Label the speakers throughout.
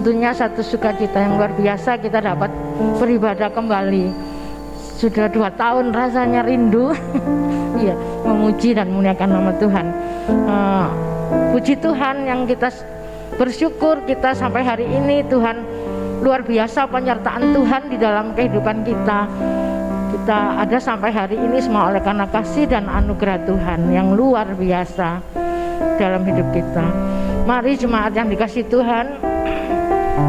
Speaker 1: Tentunya satu sukacita yang luar biasa kita dapat beribadah kembali. Sudah 2 tahun rasanya rindu iya, memuji dan memuliakan nama Tuhan. Puji Tuhan yang kita bersyukur kita sampai hari ini. Tuhan, luar biasa penyertaan Tuhan di dalam kehidupan kita. Kita ada sampai hari ini semua oleh karena kasih dan anugerah Tuhan yang luar biasa dalam hidup kita. Mari jemaat yang dikasihi Tuhan,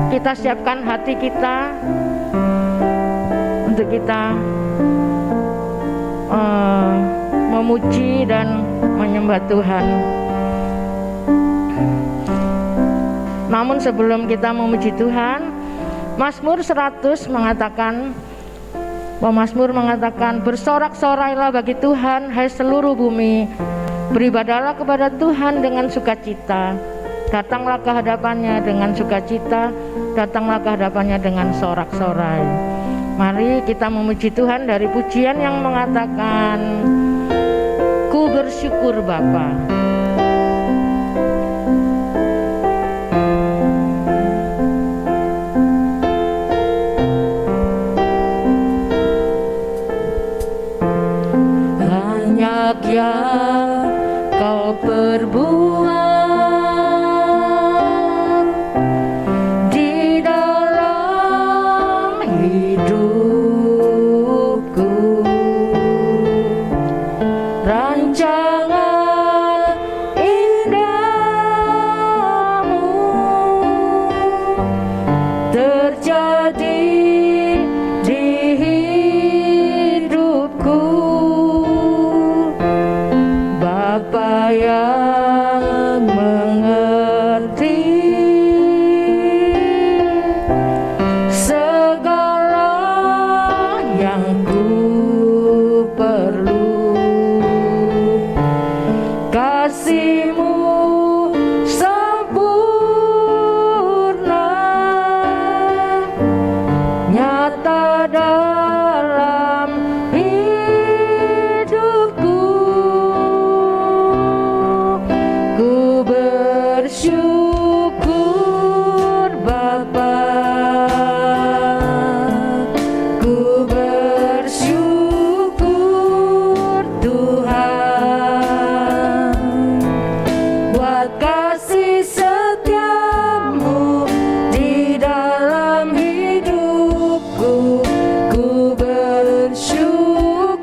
Speaker 1: kita siapkan hati kita untuk kita memuji dan menyembah Tuhan. Namun sebelum kita memuji Tuhan, Mazmur 100 mengatakan, pemazmur mengatakan, bersorak-sorailah bagi Tuhan, hai seluruh bumi, beribadahlah kepada Tuhan dengan sukacita, datanglah ke hadapannya dengan sukacita, datanglah ke hadapannya dengan sorak-sorai. Mari kita memuji Tuhan dari pujian yang mengatakan, ku bersyukur Bapa. Banyak yang kau perbuat di dalam hidupku, rancangan indahmu terjadi di hidupku. Bapa yang mengerti segala yang ku perlu, kasih-Mu sempurna nyata dalam hidupku. Ku bersyukur Bapa, ku bersyukur Tuhan, buat kasih setiamu di dalam hidupku. Ku bersyukur,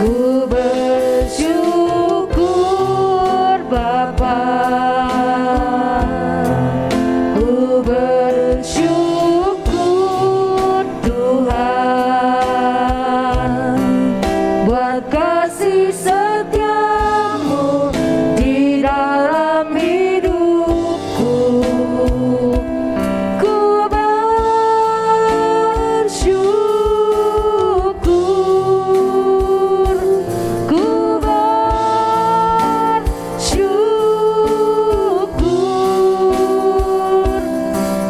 Speaker 1: ku bersyukur Bapa, ku bersyukur Tuhan, buat kasih setiamu di dalam hidupku. Ku bersyukur, ku bersyukur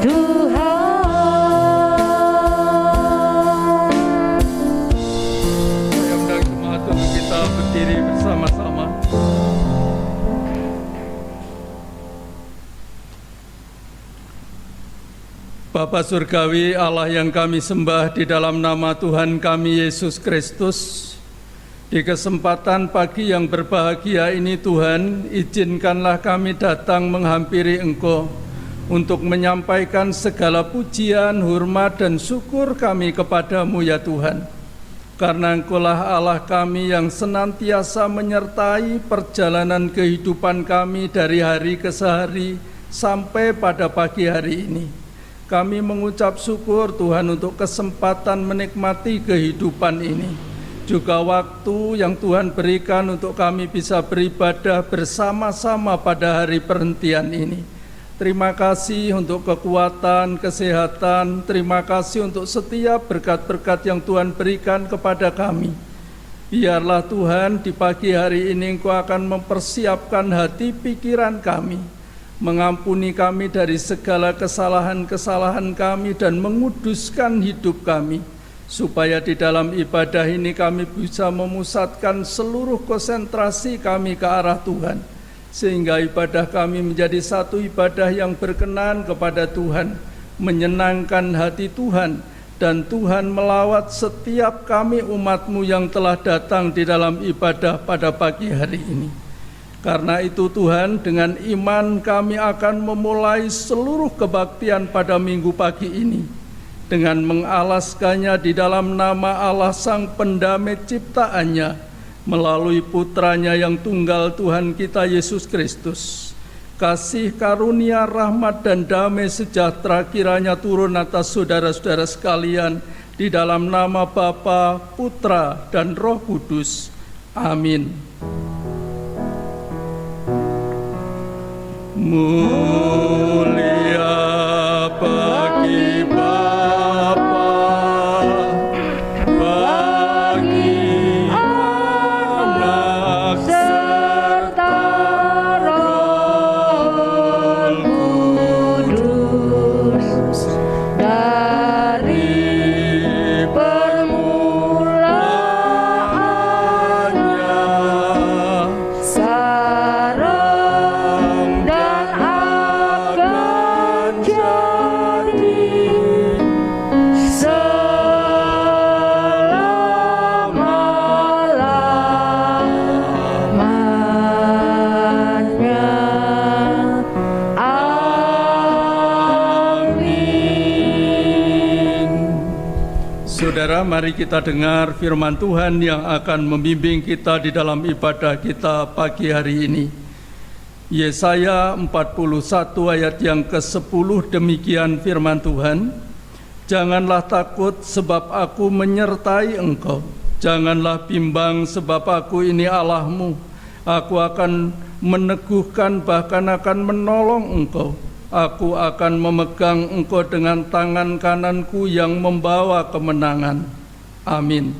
Speaker 1: Tuhan.
Speaker 2: Saya undang jemaat untuk kita berdiri bersama-sama. Bapa Surgawi, Allah yang kami sembah di dalam nama Tuhan kami Yesus Kristus, di kesempatan pagi yang berbahagia ini Tuhan, izinkanlah kami datang menghampiri Engkau untuk menyampaikan segala pujian, hormat, dan syukur kami kepadamu ya Tuhan. Karena Engkaulah Allah kami yang senantiasa menyertai perjalanan kehidupan kami dari hari ke hari sampai pada pagi hari ini. Kami mengucap syukur Tuhan untuk kesempatan menikmati kehidupan ini. Juga waktu yang Tuhan berikan untuk kami bisa beribadah bersama-sama pada hari perhentian ini. Terima kasih untuk kekuatan, kesehatan, terima kasih untuk setiap berkat-berkat yang Tuhan berikan kepada kami. Biarlah Tuhan di pagi hari ini Engkau akan mempersiapkan hati pikiran kami, mengampuni kami dari segala kesalahan-kesalahan kami dan menguduskan hidup kami, supaya di dalam ibadah ini kami bisa memusatkan seluruh konsentrasi kami ke arah Tuhan. sehingga ibadah kami menjadi satu ibadah yang berkenan kepada Tuhan, menyenangkan hati Tuhan, dan Tuhan melawat setiap kami umat-Mu yang telah datang di dalam ibadah pada pagi hari ini. Karena itu Tuhan, dengan iman kami akan memulai seluruh kebaktian pada minggu pagi ini, dengan mengalaskannya di dalam nama Allah Sang Pendamai ciptaannya, melalui putranya yang tunggal Tuhan kita Yesus Kristus. Kasih karunia, rahmat, dan damai sejahtera kiranya turun atas saudara-saudara sekalian di dalam nama Bapa, Putra, dan Roh Kudus. Amin. Mulia bagi Bapa, bagi Anak, serta Roh Kudus, dari permulaannya sekarang dan akan jadi selama-lamanya. Amin. Saudara, mari kita dengar firman Tuhan yang akan membimbing kita di dalam ibadah kita pagi hari ini. Yesaya 41 ayat yang ke-10, demikian firman Tuhan. Janganlah takut sebab aku menyertai engkau. Janganlah bimbang sebab aku ini Allahmu. Aku akan meneguhkan, bahkan akan menolong engkau. Aku akan memegang engkau dengan tangan kananku yang membawa kemenangan. Amin.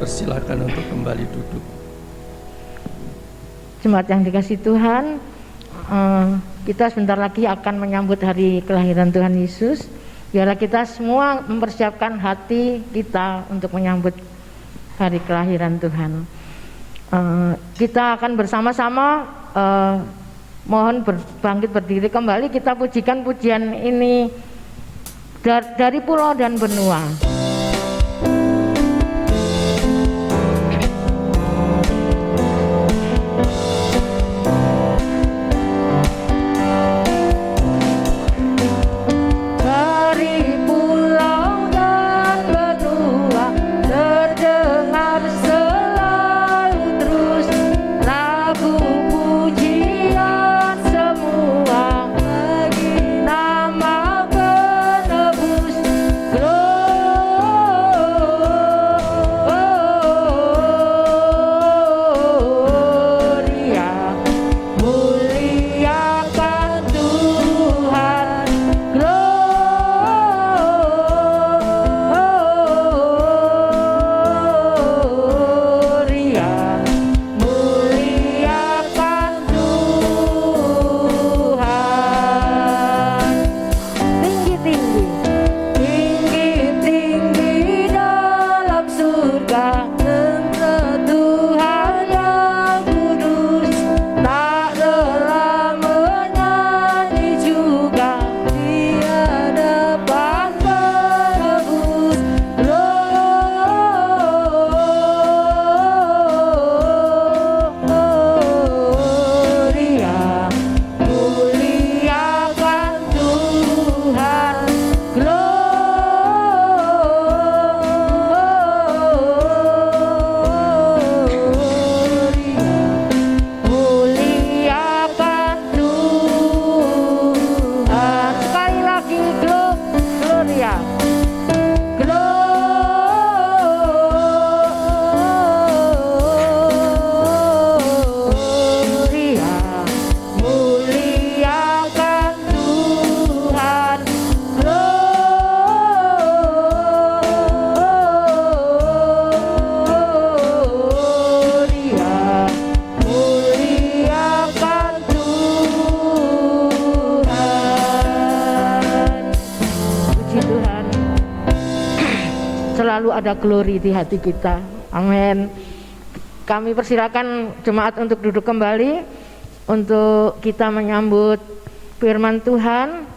Speaker 2: Silakan untuk kembali duduk.
Speaker 1: Jemaat yang dikasihi Tuhan, kita sebentar lagi akan menyambut hari kelahiran Tuhan Yesus. Biarlah kita semua mempersiapkan hati kita untuk menyambut hari kelahiran Tuhan. Kita akan bersama-sama mohon bangkit berdiri kembali. Kita pujikan pujian ini dari pulau dan benua.
Speaker 3: Glory
Speaker 1: selalu ada glory di hati kita. Amin. Kami persilakan jemaat untuk duduk kembali untuk kita menyambut firman Tuhan.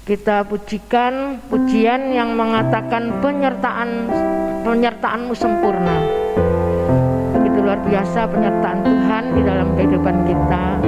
Speaker 1: Kita pujikan pujian yang mengatakan penyertaan-Mu sempurna. Begitu luar biasa penyertaan Tuhan di dalam kehidupan kita.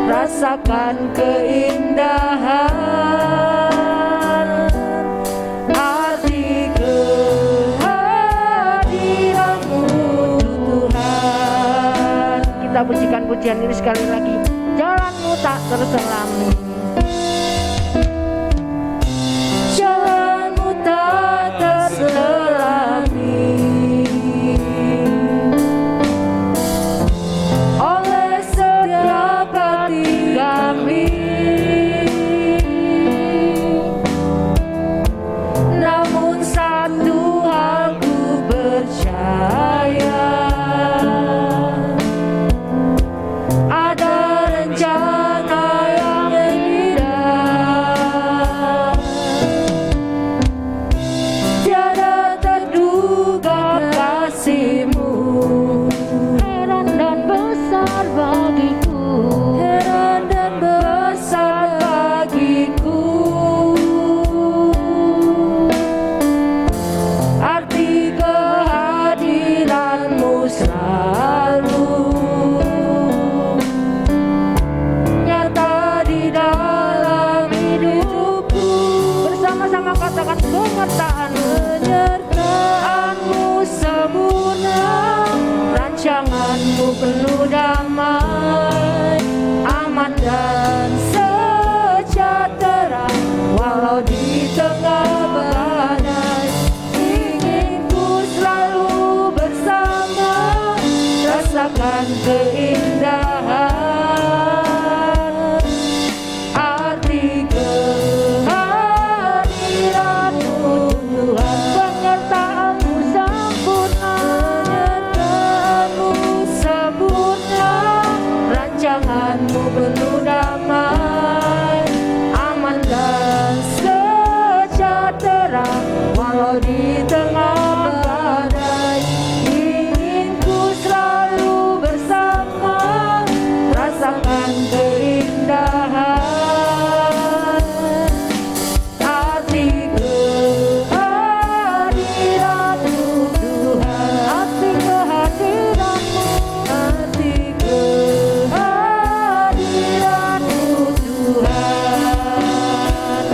Speaker 3: Rasakan keindahan arti kehadiran-Mu Tuhan.
Speaker 1: Kita pujikan pujian ini sekali lagi. Jalan-Mu tak terselami.
Speaker 3: Jalan-Mu tak terselami. Oleh setiap hati kami, namun satu hal ku percaya, ada rencana yang indah, tiada terduga kasih-Mu.
Speaker 1: Heran dan besar bagiku,
Speaker 3: Heran dan besar bagiku, arti kehadiran-Mu selalu nyata di dalam hidupku.
Speaker 1: bersama-sama katakan penyertaan-Mu.
Speaker 3: Penyertaan-Mu sempurna, rancangan-Mu penuh damai, aman dan sejahtera, walau di tengah badai. Ingin ku selalu bersama, rasakan keindahan arti kehadiran-Mu Tuhan.
Speaker 1: Penyertaan-Mu sempurna,
Speaker 3: Penyertaan-Mu sempurna, rancangan-Mu penuh damai, aman dan sejahtera, walau di tengah badai. Ingin ku selalu bersama, rasakan keindahan arti kehadiran-Mu Tuhan.
Speaker 1: arti kehadiran-Mu,
Speaker 3: Arti kehadiran-Mu Tuhan.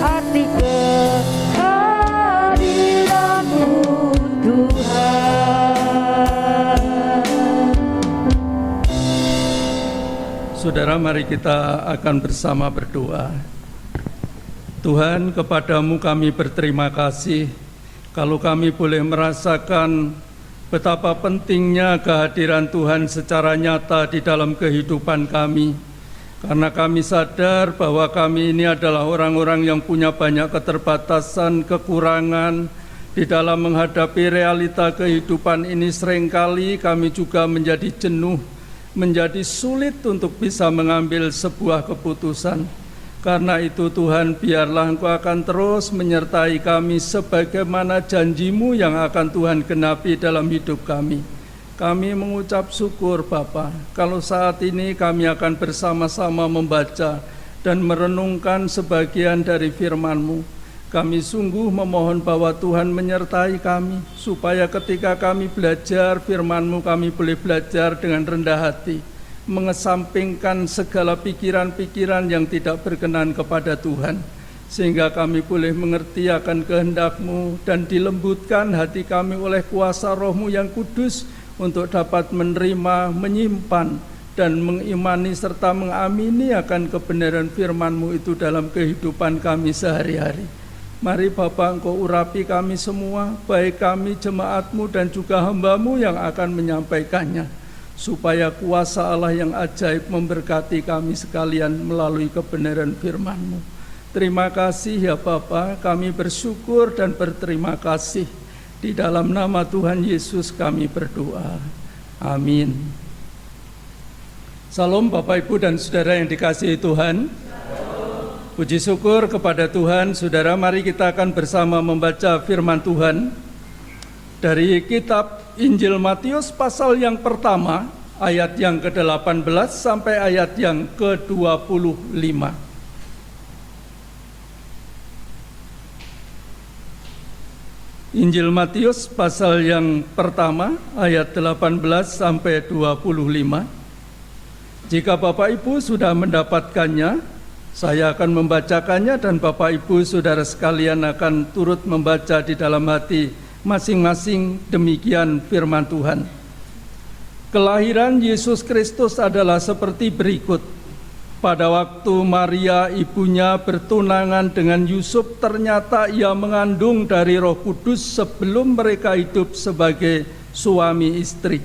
Speaker 1: arti
Speaker 3: Kehadiran-Mu Tuhan.
Speaker 2: Saudara, mari kita akan bersama berdoa. Tuhan, kepadamu kami berterima kasih kalau kami boleh merasakan betapa pentingnya kehadiran Tuhan secara nyata di dalam kehidupan kami. Karena kami sadar bahwa kami ini adalah orang-orang yang punya banyak keterbatasan, kekurangan di dalam menghadapi realita kehidupan ini. Seringkali kami juga menjadi jenuh, menjadi sulit untuk bisa mengambil sebuah keputusan. Karena itu Tuhan, biarlah Engkau akan terus menyertai kami sebagaimana janji-Mu yang akan Tuhan genapi dalam hidup kami. Kami mengucap syukur Bapa, kalau saat ini kami akan bersama-sama membaca dan merenungkan sebagian dari firman-Mu. Kami sungguh memohon bahwa Tuhan menyertai kami, supaya ketika kami belajar firman-Mu, kami boleh belajar dengan rendah hati, mengesampingkan segala pikiran-pikiran yang tidak berkenan kepada Tuhan, sehingga kami boleh mengerti akan kehendak-Mu dan dilembutkan hati kami oleh kuasa Roh-Mu yang kudus, untuk dapat menerima, menyimpan, dan mengimani serta mengamini akan kebenaran firman-Mu itu dalam kehidupan kami sehari-hari. Mari Bapa, Engkau urapi kami semua, baik kami jemaat-Mu dan juga hamba-Mu yang akan menyampaikannya, supaya kuasa Allah yang ajaib memberkati kami sekalian melalui kebenaran firman-Mu. Terima kasih ya Bapa, kami bersyukur dan berterima kasih. Di dalam nama Tuhan Yesus kami berdoa. Amin. Salam Bapak Ibu dan Saudara yang dikasihi Tuhan. Puji syukur kepada Tuhan. Saudara, mari kita akan bersama membaca firman Tuhan dari kitab Injil Matius pasal yang pertama, ayat yang ke-18 sampai ayat yang ke-25. Injil Matius pasal yang pertama ayat 18 sampai 25. Jika Bapak Ibu sudah mendapatkannya, saya akan membacakannya dan Bapak Ibu Saudara sekalian akan turut membaca di dalam hati masing-masing. Demikian firman Tuhan. Kelahiran Yesus Kristus adalah seperti berikut. Pada waktu Maria ibunya bertunangan dengan Yusuf, ternyata ia mengandung dari Roh Kudus sebelum mereka hidup sebagai suami istri.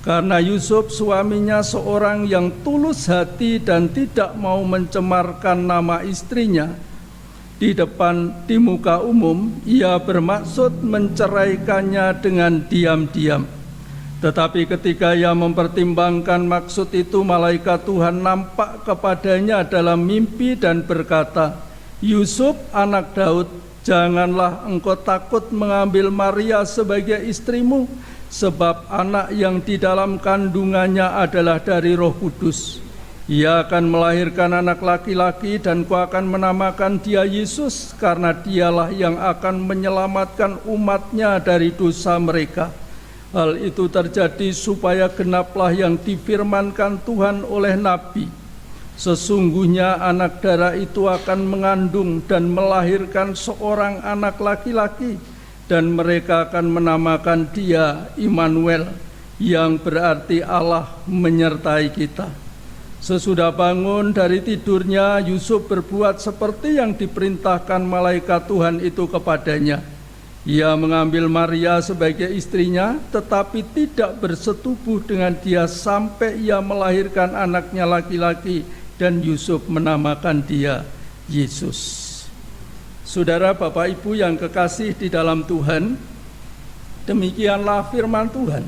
Speaker 2: Karena Yusuf suaminya seorang yang tulus hati dan tidak mau mencemarkan nama istrinya, di muka umum ia bermaksud menceraikannya dengan diam-diam. Tetapi ketika ia mempertimbangkan maksud itu, malaikat Tuhan nampak kepadanya dalam mimpi dan berkata, "Yusuf, anak Daud, janganlah engkau takut mengambil Maria sebagai istrimu, sebab anak yang di dalam kandungannya adalah dari Roh Kudus. Ia akan melahirkan anak laki-laki dan kau akan menamakan dia Yesus, karena dialah yang akan menyelamatkan umatnya dari dosa mereka." Hal itu terjadi supaya genaplah yang difirmankan Tuhan oleh Nabi. Sesungguhnya anak darah itu akan mengandung dan melahirkan seorang anak laki-laki, dan mereka akan menamakan dia Immanuel, yang berarti Allah menyertai kita. Sesudah bangun dari tidurnya, Yusuf berbuat seperti yang diperintahkan malaikat Tuhan itu kepadanya. Ia mengambil Maria sebagai istrinya, tetapi tidak bersetubuh dengan dia sampai ia melahirkan anaknya laki-laki, dan Yusuf menamakan dia Yesus. Saudara, Bapak Ibu yang kekasih di dalam Tuhan, demikianlah firman Tuhan.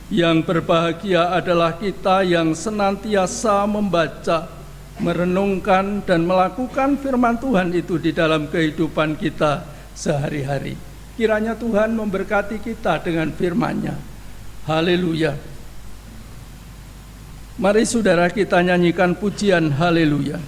Speaker 2: Yang berbahagia adalah kita yang senantiasa membaca, merenungkan, dan melakukan firman Tuhan itu di dalam kehidupan kita sehari-hari. Kiranya Tuhan memberkati kita dengan firman-Nya. Haleluya. Mari saudara kita nyanyikan pujian haleluya.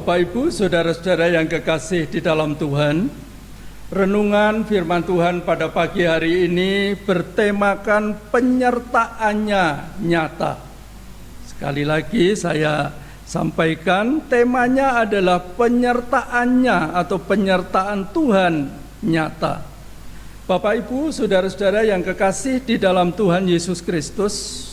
Speaker 2: Bapak Ibu, saudara-saudara yang kekasih di dalam Tuhan, renungan firman Tuhan pada pagi hari ini bertemakan penyertaannya nyata. Sekali lagi saya sampaikan, temanya adalah penyertaannya atau penyertaan Tuhan nyata. Bapak Ibu, saudara-saudara yang kekasih di dalam Tuhan Yesus Kristus,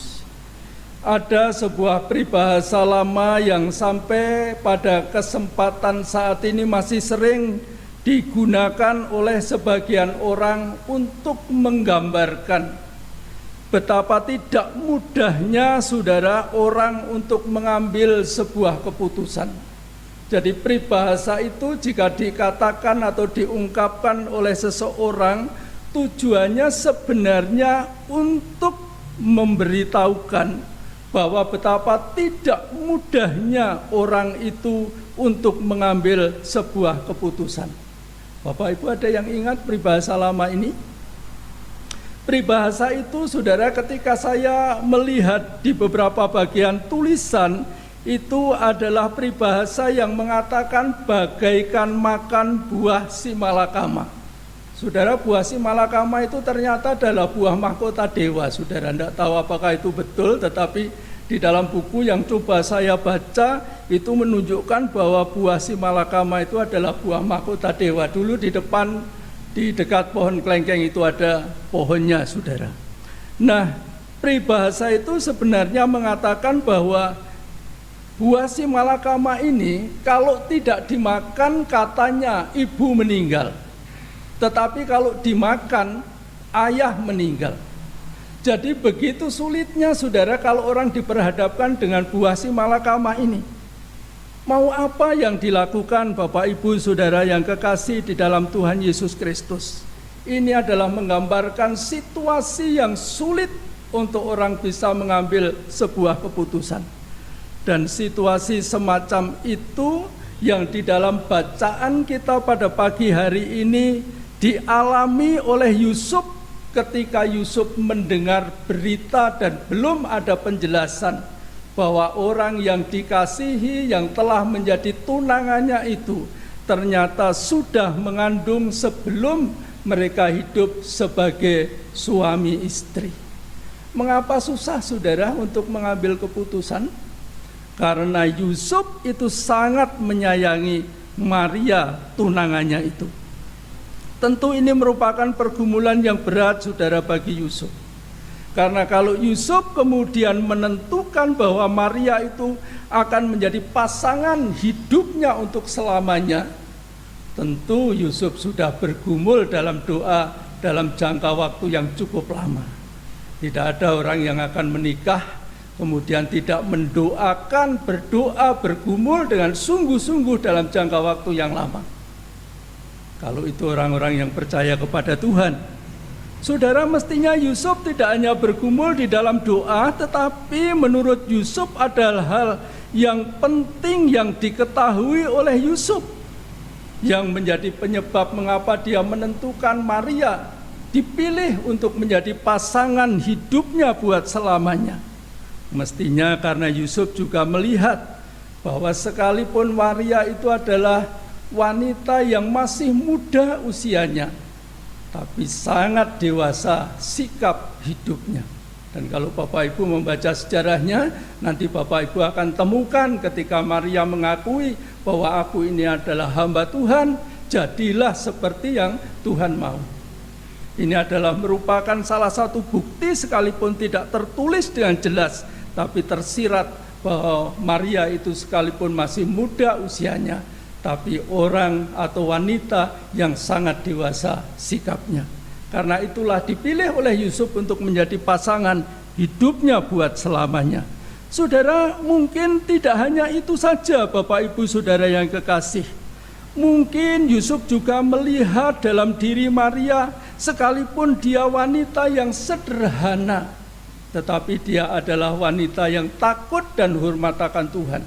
Speaker 2: ada sebuah peribahasa lama yang sampai pada kesempatan saat ini masih sering digunakan oleh sebagian orang untuk menggambarkan betapa tidak mudahnya saudara orang untuk mengambil sebuah keputusan. Jadi peribahasa itu jika dikatakan atau diungkapkan oleh seseorang, tujuannya sebenarnya untuk memberitahukan bahwa betapa tidak mudahnya orang itu untuk mengambil sebuah keputusan. Bapak Ibu, ada yang ingat peribahasa lama ini? Peribahasa itu saudara, ketika saya melihat di beberapa bagian tulisan, itu adalah peribahasa yang mengatakan bagaikan makan buah si malakama. Saudara, buah si malakama itu ternyata adalah buah mahkota dewa. Saudara tidak tahu apakah itu betul, tetapi di dalam buku yang coba saya baca itu menunjukkan bahwa buah si malakama itu adalah buah mahkota dewa. Dulu di dekat pohon kelengkeng itu ada pohonnya, saudara. Nah, peribahasa itu sebenarnya mengatakan bahwa buah si malakama ini kalau tidak dimakan katanya ibu meninggal. Tetapi kalau dimakan, ayah meninggal. Jadi begitu sulitnya saudara kalau orang diperhadapkan dengan buah si malakama ini. Mau apa yang dilakukan Bapak Ibu saudara yang kekasih di dalam Tuhan Yesus Kristus? Ini adalah menggambarkan situasi yang sulit untuk orang bisa mengambil sebuah keputusan. Dan situasi semacam itu yang di dalam bacaan kita pada pagi hari ini dialami oleh Yusuf ketika Yusuf mendengar berita dan belum ada penjelasan bahwa orang yang dikasihi yang telah menjadi tunangannya itu ternyata sudah mengandung sebelum mereka hidup sebagai suami istri. Mengapa susah saudara untuk mengambil keputusan? Karena Yusuf itu sangat menyayangi Maria tunangannya itu. Tentu ini merupakan pergumulan yang berat saudara bagi Yusuf. Karena kalau Yusuf kemudian menentukan bahwa Maria itu akan menjadi pasangan hidupnya untuk selamanya, tentu Yusuf sudah bergumul dalam doa dalam jangka waktu yang cukup lama. Tidak ada orang yang akan menikah kemudian tidak mendoakan, berdoa, bergumul dengan sungguh-sungguh dalam jangka waktu yang lama. Kalau itu orang-orang yang percaya kepada Tuhan. Saudara, mestinya Yusuf tidak hanya bergumul di dalam doa, tetapi menurut Yusuf adalah hal yang penting yang diketahui oleh Yusuf, yang menjadi penyebab mengapa dia menentukan Maria dipilih untuk menjadi pasangan hidupnya buat selamanya. Mestinya karena Yusuf juga melihat bahwa sekalipun Maria itu adalah wanita yang masih muda usianya, tapi sangat dewasa sikap hidupnya. Dan kalau Bapak Ibu membaca sejarahnya, nanti Bapak Ibu akan temukan ketika Maria mengakui bahwa aku ini adalah hamba Tuhan, jadilah seperti yang Tuhan mau. Ini adalah merupakan salah satu bukti sekalipun tidak tertulis dengan jelas, tapi tersirat bahwa Maria itu sekalipun masih muda usianya, tapi orang atau wanita yang sangat dewasa sikapnya. Karena itulah dipilih oleh Yusuf untuk menjadi pasangan hidupnya buat selamanya. Saudara, mungkin tidak hanya itu saja Bapak Ibu Saudara yang kekasih. Mungkin Yusuf juga melihat dalam diri Maria, sekalipun dia wanita yang sederhana, tetapi dia adalah wanita yang takut dan hormat akan Tuhan.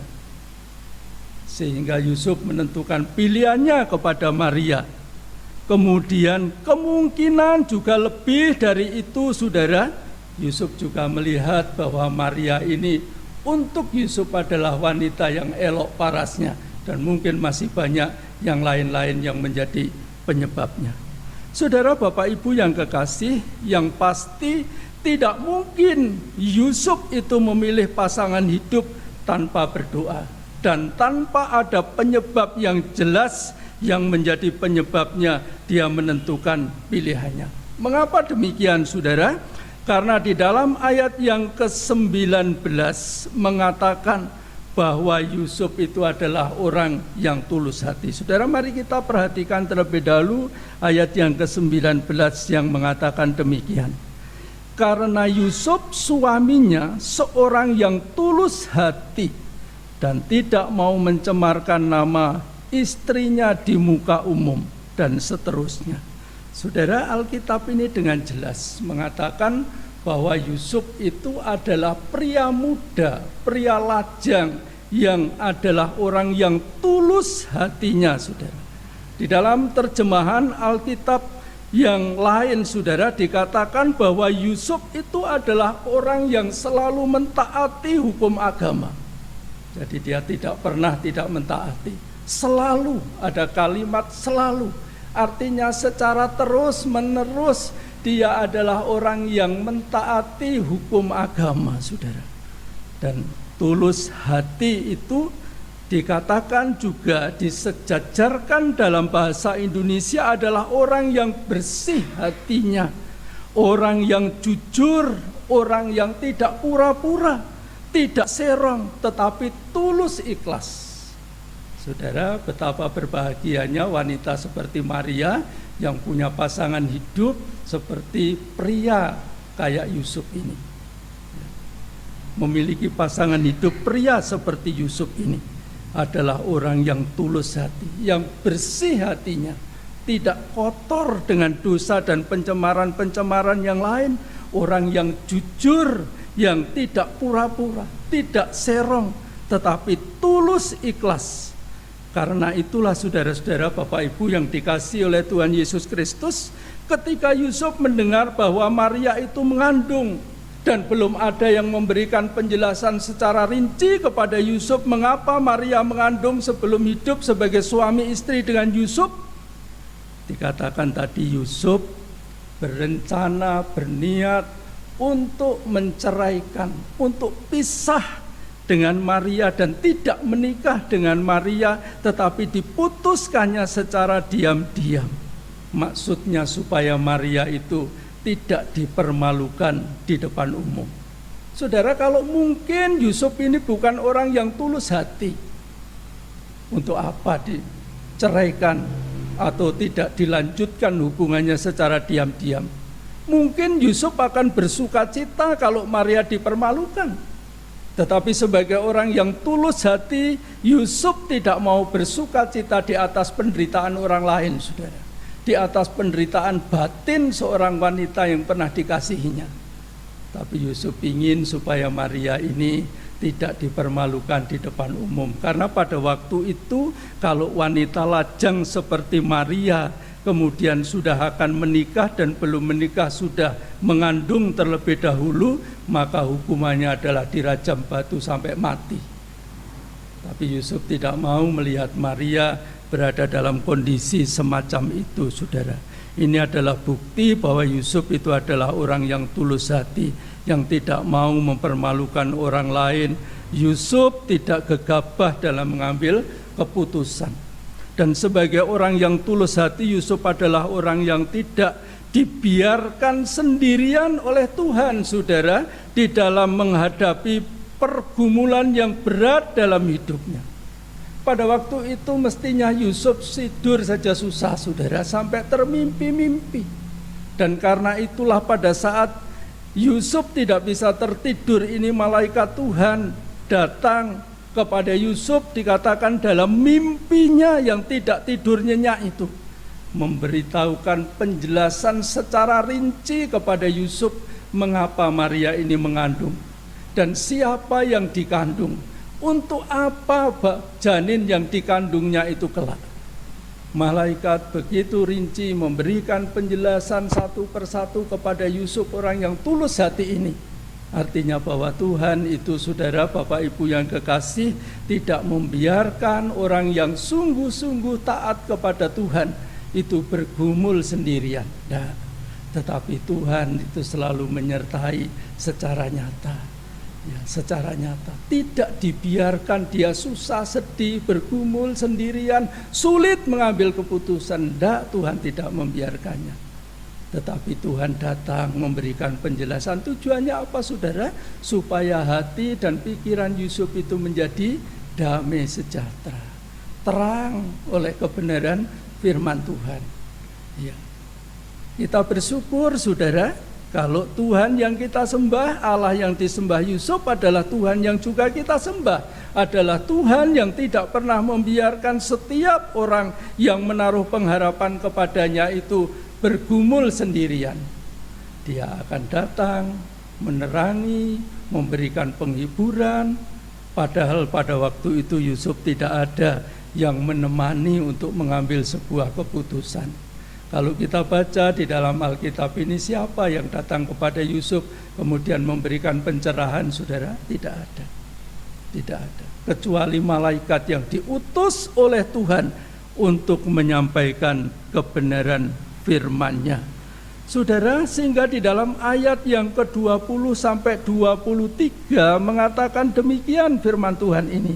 Speaker 2: Sehingga Yusuf menentukan pilihannya kepada Maria. Kemudian kemungkinan juga lebih dari itu saudara, Yusuf juga melihat bahwa Maria ini untuk Yusuf adalah wanita yang elok parasnya, Dan mungkin masih banyak yang lain-lain yang menjadi penyebabnya. Saudara, Bapak Ibu yang kekasih, yang pasti tidak mungkin Yusuf itu memilih pasangan hidup tanpa berdoa dan tanpa ada penyebab yang jelas yang menjadi penyebabnya dia menentukan pilihannya. Mengapa demikian, saudara? Karena di dalam ayat yang ke-19 mengatakan bahwa Yusuf itu adalah orang yang tulus hati. Saudara, mari kita perhatikan terlebih dahulu ayat yang ke-19 yang mengatakan demikian. Karena Yusuf suaminya seorang yang tulus hati dan tidak mau mencemarkan nama istrinya di muka umum, dan seterusnya. Saudara, Alkitab ini dengan jelas mengatakan bahwa Yusuf itu adalah pria muda, pria lajang yang adalah orang yang tulus hatinya, saudara. Di dalam terjemahan Alkitab yang lain, saudara, dikatakan bahwa Yusuf itu adalah orang yang selalu mentaati hukum agama. Jadi dia tidak pernah tidak mentaati. Selalu ada kalimat selalu. Artinya secara terus menerus dia adalah orang yang mentaati hukum agama, saudara. Dan tulus hati itu dikatakan juga disejajarkan dalam bahasa Indonesia adalah orang yang bersih hatinya, orang yang jujur, orang yang tidak pura-pura, tidak serong, tetapi tulus ikhlas. Saudara, betapa berbahagianya wanita seperti Maria yang punya pasangan hidup seperti pria kayak Yusuf ini. Memiliki pasangan hidup pria seperti Yusuf ini adalah orang yang tulus hati, yang bersih hatinya, tidak kotor dengan dosa dan pencemaran-pencemaran yang lain, orang yang jujur, yang tidak pura-pura, tidak serong, tetapi tulus ikhlas. Karena itulah saudara-saudara, Bapak Ibu yang dikasihi oleh Tuhan Yesus Kristus, ketika Yusuf mendengar bahwa Maria itu mengandung dan belum ada yang memberikan penjelasan secara rinci kepada Yusuf mengapa Maria mengandung sebelum hidup sebagai suami istri dengan Yusuf, dikatakan tadi Yusuf berencana, berniat untuk menceraikan, untuk pisah dengan Maria dan tidak menikah dengan Maria, tetapi diputuskannya secara diam-diam. Maksudnya supaya Maria itu tidak dipermalukan di depan umum. Saudara, kalau mungkin Yusuf ini bukan orang yang tulus hati, untuk apa diceraikan atau tidak dilanjutkan hubungannya secara diam-diam? Mungkin Yusuf akan bersuka cita kalau Maria dipermalukan. Tetapi sebagai orang yang tulus hati, Yusuf tidak mau bersuka cita di atas penderitaan orang lain, saudara. Di atas penderitaan batin seorang wanita yang pernah dikasihinya. Tapi Yusuf ingin supaya Maria ini tidak dipermalukan di depan umum. Karena pada waktu itu kalau wanita lajang seperti Maria kemudian sudah akan menikah dan belum menikah sudah mengandung terlebih dahulu, maka hukumannya adalah dirajam batu sampai mati. Tapi Yusuf tidak mau melihat Maria berada dalam kondisi semacam itu, saudara. Ini adalah bukti bahwa Yusuf itu adalah orang yang tulus hati, yang tidak mau mempermalukan orang lain. Yusuf tidak gegabah dalam mengambil keputusan. Dan sebagai orang yang tulus hati, Yusuf adalah orang yang tidak dibiarkan sendirian oleh Tuhan, saudara, di dalam menghadapi pergumulan yang berat dalam hidupnya. Pada waktu itu mestinya Yusuf tidur saja susah, saudara, sampai termimpi-mimpi. Dan karena itulah pada saat Yusuf tidak bisa tertidur, ini malaikat Tuhan datang kepada Yusuf, dikatakan dalam mimpinya yang tidak tidur nyenyak itu, memberitahukan penjelasan secara rinci kepada Yusuf mengapa Maria ini mengandung dan siapa yang dikandung, untuk apa janin yang dikandungnya itu kelak. Malaikat begitu rinci memberikan penjelasan satu persatu kepada Yusuf, orang yang tulus hati ini. Artinya bahwa Tuhan itu, saudara, Bapak Ibu yang kekasih, tidak membiarkan orang yang sungguh-sungguh taat kepada Tuhan itu bergumul sendirian. Nah, tetapi Tuhan itu selalu menyertai secara nyata. Ya, secara nyata. Tidak dibiarkan dia susah, sedih, bergumul sendirian, sulit mengambil keputusan. Tidak, Tuhan tidak membiarkannya. Tetapi Tuhan datang memberikan penjelasan. Tujuannya apa, saudara? Supaya hati dan pikiran Yusuf itu menjadi damai sejahtera, terang oleh kebenaran firman Tuhan. Ya. Kita bersyukur, saudara, kalau Tuhan yang kita sembah, Allah yang disembah Yusuf adalah Tuhan yang juga kita sembah. Adalah Tuhan yang tidak pernah membiarkan setiap orang yang menaruh pengharapan kepadanya itu bergumul sendirian. Dia akan datang, menerangi, memberikan penghiburan. Padahal pada waktu itu Yusuf tidak ada yang menemani untuk mengambil sebuah keputusan. Kalau kita baca di dalam Alkitab ini, siapa yang datang kepada Yusuf kemudian memberikan pencerahan, saudara? Tidak ada. Tidak ada. Kecuali malaikat yang diutus oleh Tuhan untuk menyampaikan kebenaran firman-Nya. Saudara, sehingga di dalam ayat yang ke-20 sampai 23 mengatakan demikian firman Tuhan ini.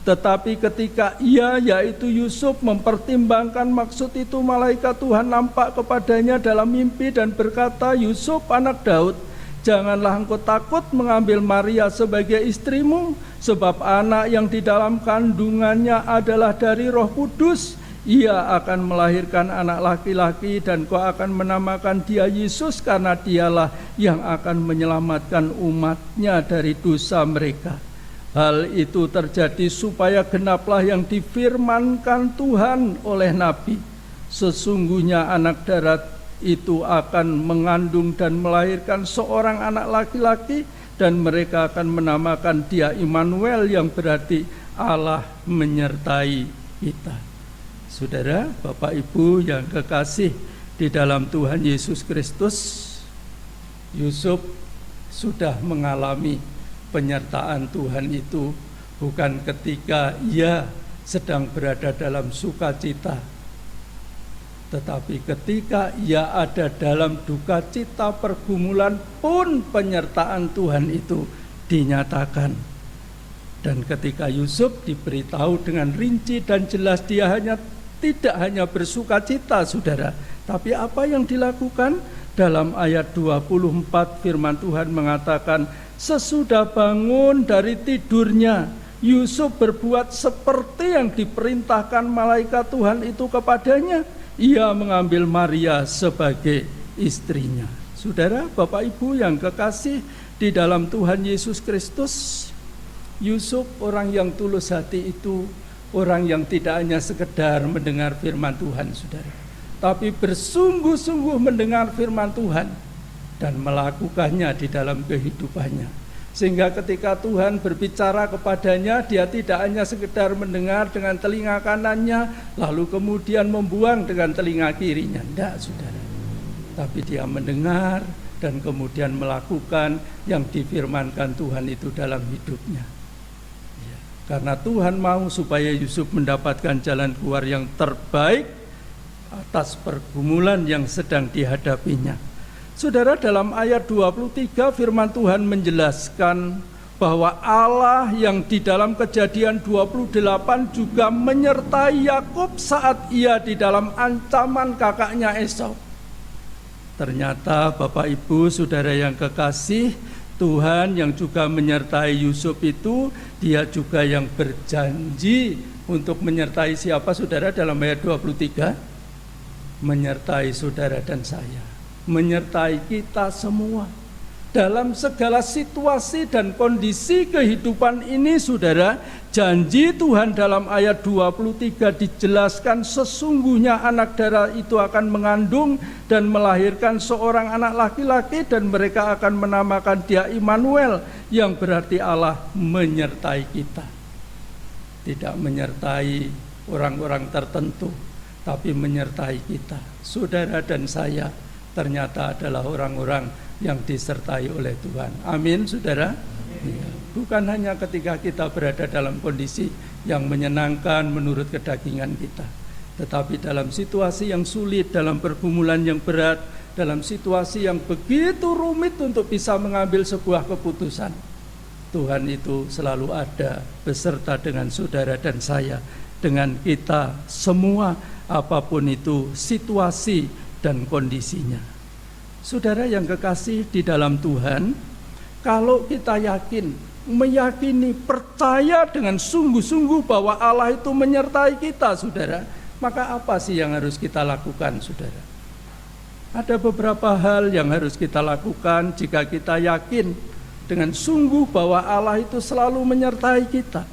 Speaker 2: Tetapi ketika ia, yaitu Yusuf, mempertimbangkan maksud itu, malaikat Tuhan nampak kepadanya dalam mimpi dan berkata, Yusuf anak Daud, janganlah engkau takut mengambil Maria sebagai istrimu, sebab anak yang di dalam kandungannya adalah dari Roh Kudus. Ia akan melahirkan anak laki-laki dan kau akan menamakan dia Yesus, karena dialah yang akan menyelamatkan umatnya dari dosa mereka. Hal itu terjadi supaya genaplah yang difirmankan Tuhan oleh Nabi. Sesungguhnya anak darat itu akan mengandung dan melahirkan seorang anak laki-laki, dan mereka akan menamakan dia Immanuel, yang berarti Allah menyertai kita. Saudara, Bapak Ibu yang kekasih di dalam Tuhan Yesus Kristus, Yusuf sudah mengalami penyertaan Tuhan itu bukan ketika ia sedang berada dalam sukacita, tetapi ketika ia ada dalam duka cita pergumulan pun penyertaan Tuhan itu dinyatakan. Dan ketika Yusuf diberitahu dengan rinci dan jelas, dia tidak hanya bersuka cita, saudara, tapi apa yang dilakukan? Dalam ayat 24 firman Tuhan mengatakan, sesudah bangun dari tidurnya, Yusuf berbuat seperti yang diperintahkan malaikat Tuhan itu kepadanya. Ia mengambil Maria sebagai istrinya. Saudara, Bapak Ibu yang kekasih di dalam Tuhan Yesus Kristus, Yusuf orang yang tulus hati itu, orang yang tidak hanya sekedar mendengar firman Tuhan, saudara, tapi bersungguh-sungguh mendengar firman Tuhan dan melakukannya di dalam kehidupannya. Sehingga ketika Tuhan berbicara kepadanya, dia tidak hanya sekedar mendengar dengan telinga kanannya, lalu kemudian membuang dengan telinga kirinya. Tidak, saudara. Tapi dia mendengar dan kemudian melakukan yang difirmankan Tuhan itu dalam hidupnya. Karena Tuhan mau supaya Yusuf mendapatkan jalan keluar yang terbaik atas pergumulan yang sedang dihadapinya. Saudara, dalam ayat 23 firman Tuhan menjelaskan bahwa Allah yang di dalam Kejadian 28 juga menyertai Yakub saat ia di dalam ancaman kakaknya Esau. Ternyata Bapak Ibu saudara yang kekasih, Tuhan yang juga menyertai Yusuf itu, dia juga yang berjanji untuk menyertai siapa, saudara? Dalam ayat 23, menyertai saudara dan saya, menyertai kita semua dalam segala situasi dan kondisi kehidupan ini, saudara. Janji Tuhan dalam ayat 23 dijelaskan, sesungguhnya anak darah itu akan mengandung dan melahirkan seorang anak laki-laki, dan mereka akan menamakan dia Immanuel, yang berarti Allah menyertai kita. Tidak menyertai orang-orang tertentu, tapi menyertai kita. Saudara dan saya ternyata adalah orang-orang yang disertai oleh Tuhan. Amin, saudara. Ya. Bukan hanya ketika kita berada dalam kondisi yang menyenangkan menurut kedagingan kita, tetapi dalam situasi yang sulit, dalam pergumulan yang berat, dalam situasi yang begitu rumit untuk bisa mengambil sebuah keputusan, Tuhan itu selalu ada beserta dengan saudara dan saya, dengan kita semua, apapun itu situasi dan kondisinya. Saudara yang kekasih di dalam Tuhan, kalau kita meyakini, percaya dengan sungguh-sungguh bahwa Allah itu menyertai kita, saudara, maka apa sih yang harus kita lakukan, saudara? Ada beberapa hal yang harus kita lakukan jika kita yakin dengan sungguh bahwa Allah itu selalu menyertai kita.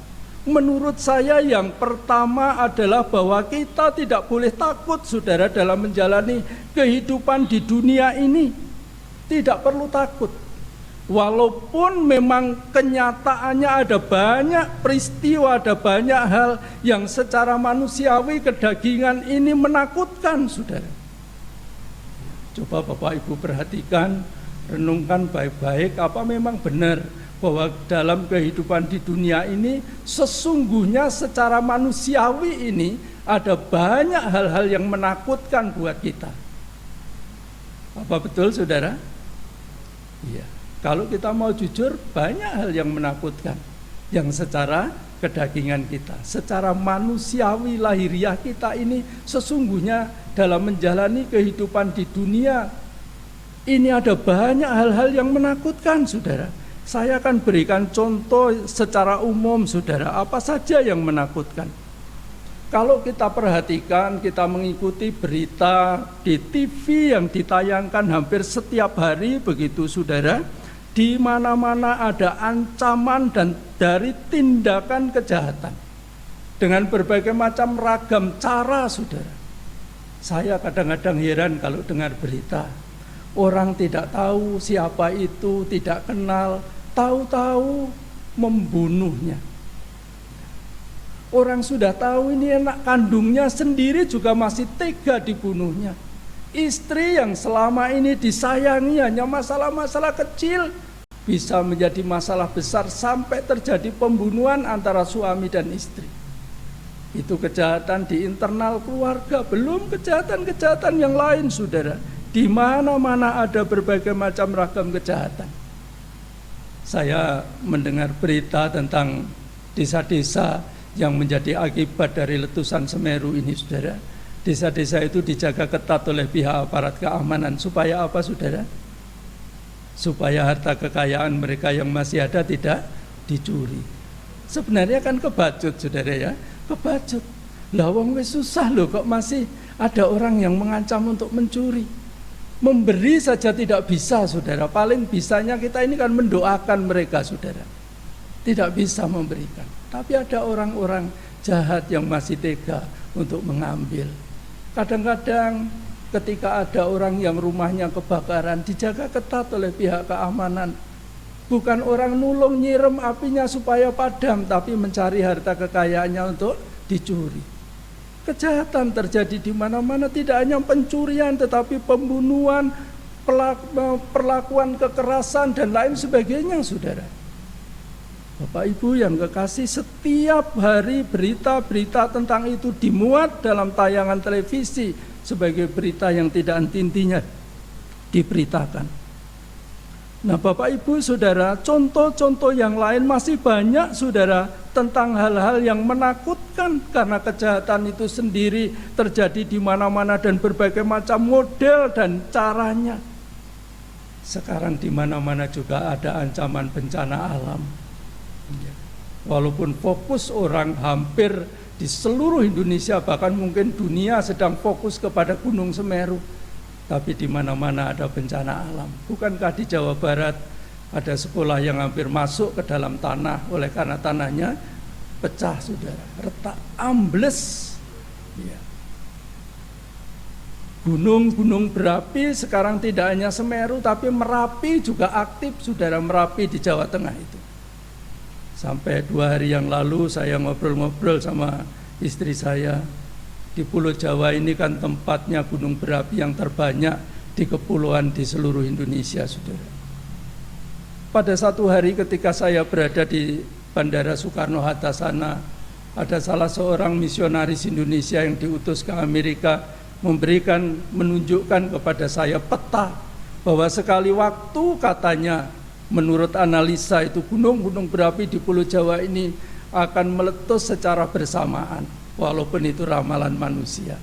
Speaker 2: Menurut saya yang pertama adalah bahwa kita tidak boleh takut, saudara, dalam menjalani kehidupan di dunia ini. Tidak perlu takut. Walaupun memang kenyataannya ada banyak peristiwa, ada banyak hal yang secara manusiawi kedagingan ini menakutkan, saudara. Coba Bapak Ibu perhatikan, renungkan baik-baik, apa memang benar bahwa dalam kehidupan di dunia ini sesungguhnya secara manusiawi ini ada banyak hal-hal yang menakutkan buat kita. Apa betul, saudara? Iya. Kalau kita mau jujur, banyak hal yang menakutkan yang secara kedagingan kita, secara manusiawi lahiriah kita ini sesungguhnya dalam menjalani kehidupan di dunia ini ada banyak hal-hal yang menakutkan, saudara. Saya akan berikan contoh secara umum, saudara, apa saja yang menakutkan. Kalau kita perhatikan, kita mengikuti berita di TV yang ditayangkan hampir setiap hari, begitu, saudara, di mana-mana ada ancaman dan dari tindakan kejahatan dengan berbagai macam ragam cara, saudara. Saya kadang-kadang heran kalau dengar berita. Orang tidak tahu siapa itu, tidak kenal, tahu-tahu membunuhnya. Orang sudah tahu ini anak kandungnya sendiri juga masih tega dibunuhnya. Istri yang selama ini disayangi hanya masalah-masalah kecil bisa menjadi masalah besar sampai terjadi pembunuhan antara suami dan istri. Itu kejahatan di internal keluarga, belum kejahatan-kejahatan yang lain, saudara. Di mana-mana ada berbagai macam ragam kejahatan. Saya mendengar berita tentang desa-desa yang menjadi akibat dari letusan Semeru ini, saudara. Desa-desa itu dijaga ketat oleh pihak aparat keamanan. Supaya apa, saudara? Supaya harta kekayaan mereka yang masih ada tidak dicuri. Sebenarnya kan kebacut, saudara, ya. Kebacut. Lah wong wis susah loh, kok masih ada orang yang mengancam untuk mencuri. Memberi saja tidak bisa, saudara. Paling bisanya kita ini kan mendoakan mereka, saudara. Tidak bisa memberikan. Tapi ada orang-orang jahat yang masih tega untuk mengambil. Kadang-kadang ketika ada orang yang rumahnya kebakaran, dijaga ketat oleh pihak keamanan. Bukan orang nulung nyirem apinya supaya padam, tapi mencari harta kekayaannya untuk dicuri. Kejahatan terjadi di mana-mana, tidak hanya pencurian tetapi pembunuhan, perlakuan kekerasan dan lain sebagainya, saudara. Bapak Ibu yang kekasih, setiap hari berita-berita tentang itu dimuat dalam tayangan televisi sebagai berita yang tidak henti-hentinya diberitakan. Nah, Bapak Ibu Saudara, contoh-contoh yang lain masih banyak, saudara, tentang hal-hal yang menakutkan karena kejahatan itu sendiri terjadi di mana-mana dan berbagai macam model dan caranya. Sekarang di mana-mana juga ada ancaman bencana alam. Walaupun fokus orang hampir di seluruh Indonesia, bahkan mungkin dunia sedang fokus kepada Gunung Semeru, tapi di mana-mana ada bencana alam. Bukankah di Jawa Barat ada sekolah yang hampir masuk ke dalam tanah oleh karena tanahnya pecah, saudara, retak, ambles. Ya. Gunung-gunung berapi sekarang tidak hanya Semeru, tapi Merapi juga aktif, saudara. Merapi di Jawa Tengah itu. Sampai 2 hari yang lalu saya ngobrol-ngobrol sama istri saya. Di Pulau Jawa ini kan tempatnya gunung berapi yang terbanyak di kepulauan di seluruh Indonesia, saudara. Pada satu hari ketika saya berada di Bandara Soekarno-Hatta sana, ada salah seorang misionaris Indonesia yang diutus ke Amerika menunjukkan kepada saya peta bahwa sekali waktu katanya menurut analisa itu gunung-gunung berapi di Pulau Jawa ini akan meletus secara bersamaan, walaupun itu ramalan manusia.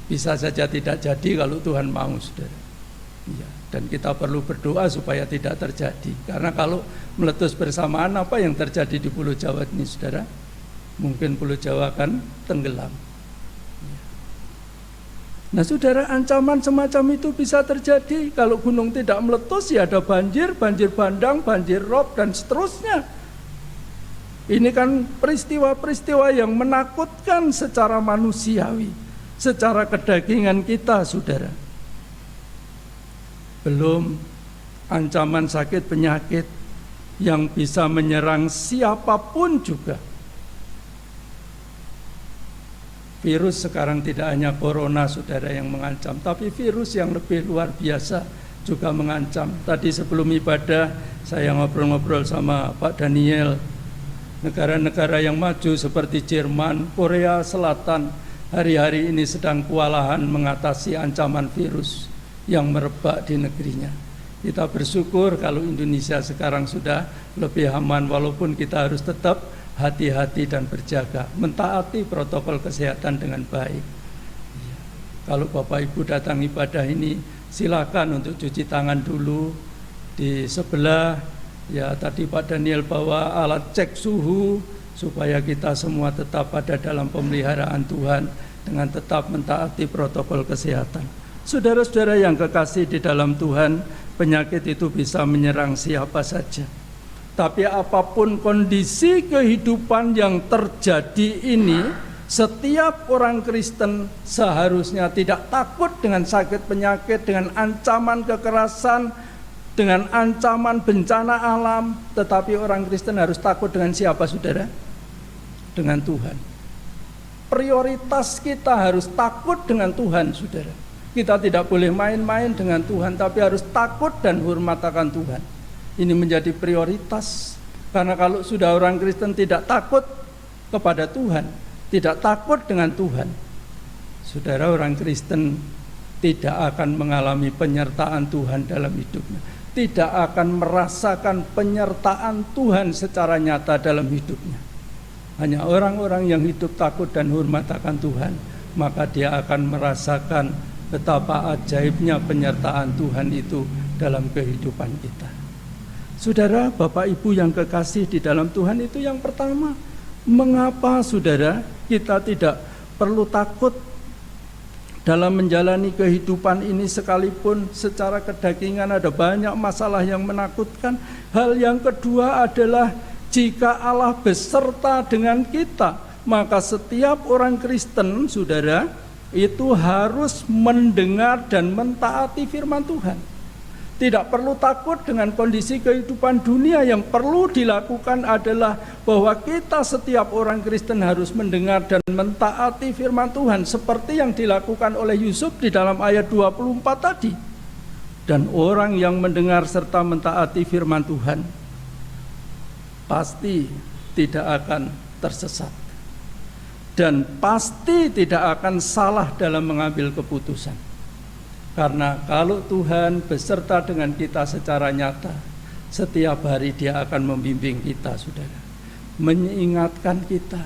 Speaker 2: Bisa saja tidak jadi kalau Tuhan mau, saudara. Ya, dan kita perlu berdoa supaya tidak terjadi. Karena kalau meletus bersamaan, apa yang terjadi di Pulau Jawa ini, saudara? Mungkin Pulau Jawa akan tenggelam. Nah, saudara, ancaman semacam itu bisa terjadi. Kalau gunung tidak meletus, ya ada banjir, banjir bandang, banjir rob, dan seterusnya. Ini kan peristiwa-peristiwa yang menakutkan secara manusiawi, secara kedagingan kita, saudara. Belum ancaman sakit penyakit yang bisa menyerang siapapun juga. Virus sekarang tidak hanya corona, saudara, yang mengancam, tapi virus yang lebih luar biasa juga mengancam. Tadi sebelum ibadah saya ngobrol-ngobrol sama Pak Daniel. Negara-negara yang maju seperti Jerman, Korea Selatan hari-hari ini sedang kewalahan mengatasi ancaman virus yang merebak di negerinya. Kita bersyukur kalau Indonesia sekarang sudah lebih aman, walaupun kita harus tetap hati-hati dan berjaga, mentaati protokol kesehatan dengan baik. Kalau Bapak Ibu datang ibadah ini, silakan untuk cuci tangan dulu di sebelah. Ya, tadi Pak Daniel bawa alat cek suhu supaya kita semua tetap ada dalam pemeliharaan Tuhan dengan tetap mentaati protokol kesehatan. Saudara-saudara yang kekasih di dalam Tuhan, penyakit itu bisa menyerang siapa saja. Tapi apapun kondisi kehidupan yang terjadi ini, setiap orang Kristen seharusnya tidak takut dengan sakit penyakit, dengan ancaman kekerasan, dengan ancaman bencana alam. Tetapi orang Kristen harus takut dengan siapa, saudara? Dengan Tuhan. Prioritas kita harus takut dengan Tuhan, saudara. Kita tidak boleh main-main dengan Tuhan, tapi harus takut dan hormat akan Tuhan. Ini menjadi prioritas. Karena kalau sudah orang Kristen tidak takut kepada Tuhan, tidak takut dengan Tuhan, saudara, orang Kristen tidak akan mengalami penyertaan Tuhan dalam hidupnya, tidak akan merasakan penyertaan Tuhan secara nyata dalam hidupnya. Hanya orang-orang yang hidup takut dan hormat akan Tuhan, maka dia akan merasakan betapa ajaibnya penyertaan Tuhan itu dalam kehidupan kita. Saudara, Bapak Ibu yang kekasih di dalam Tuhan, itu yang pertama. Mengapa, saudara, kita tidak perlu takut dalam menjalani kehidupan ini, sekalipun secara kedagingan ada banyak masalah yang menakutkan? Hal yang kedua adalah jika Allah beserta dengan kita, maka setiap orang Kristen, saudara, itu harus mendengar dan mentaati firman Tuhan. Tidak perlu takut dengan kondisi kehidupan dunia. Yang perlu dilakukan adalah bahwa kita setiap orang Kristen harus mendengar dan mentaati firman Tuhan, seperti yang dilakukan oleh Yusuf di dalam ayat 24 tadi. Dan orang yang mendengar serta mentaati firman Tuhan pasti tidak akan tersesat, dan pasti tidak akan salah dalam mengambil keputusan. Karena kalau Tuhan beserta dengan kita secara nyata, setiap hari Dia akan membimbing kita, saudara, mengingatkan kita.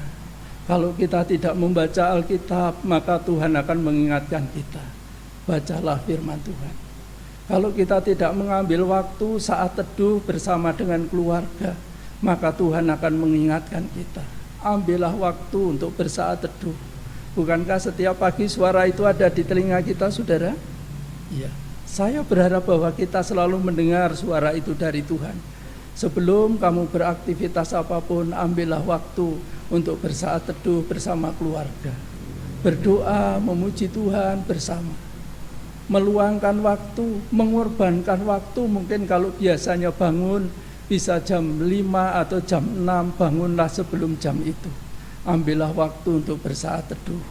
Speaker 2: Kalau kita tidak membaca Alkitab, maka Tuhan akan mengingatkan kita. Bacalah firman Tuhan. Kalau kita tidak mengambil waktu saat teduh bersama dengan keluarga, maka Tuhan akan mengingatkan kita. Ambillah waktu untuk bersaat teduh. Bukankah setiap pagi suara itu ada di telinga kita, saudara? Ya, saya berharap bahwa kita selalu mendengar suara itu dari Tuhan. Sebelum kamu beraktivitas apapun, ambillah waktu untuk bersaat teduh bersama keluarga. Berdoa, memuji Tuhan bersama. Meluangkan waktu, mengorbankan waktu. Mungkin kalau biasanya bangun bisa jam 5 atau jam 6, bangunlah sebelum jam itu. Ambillah waktu untuk bersaat teduh.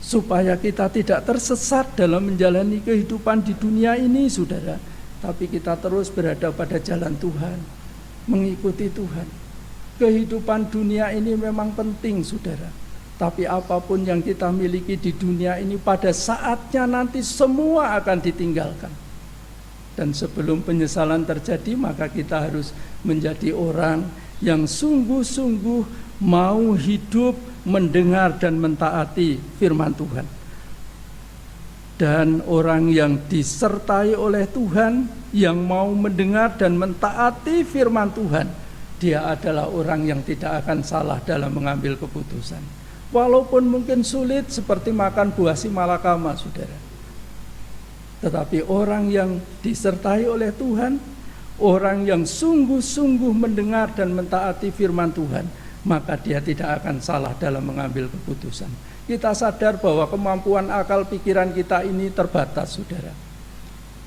Speaker 2: supaya kita tidak tersesat dalam menjalani kehidupan di dunia ini, saudara, tapi kita terus berada pada jalan Tuhan, mengikuti Tuhan. Kehidupan dunia ini memang penting, saudara, tapi apapun yang kita miliki di dunia ini pada saatnya nanti semua akan ditinggalkan. Dan sebelum penyesalan terjadi, maka kita harus menjadi orang yang sungguh-sungguh mau hidup, mendengar dan mentaati firman Tuhan. Dan orang yang disertai oleh Tuhan, yang mau mendengar dan mentaati firman Tuhan, dia adalah orang yang tidak akan salah dalam mengambil keputusan. Walaupun mungkin sulit seperti makan buah simalakama, saudara. Tetapi orang yang disertai oleh Tuhan, orang yang sungguh-sungguh mendengar dan mentaati firman Tuhan, maka dia tidak akan salah dalam mengambil keputusan. Kita sadar bahwa kemampuan akal pikiran kita ini terbatas, saudara.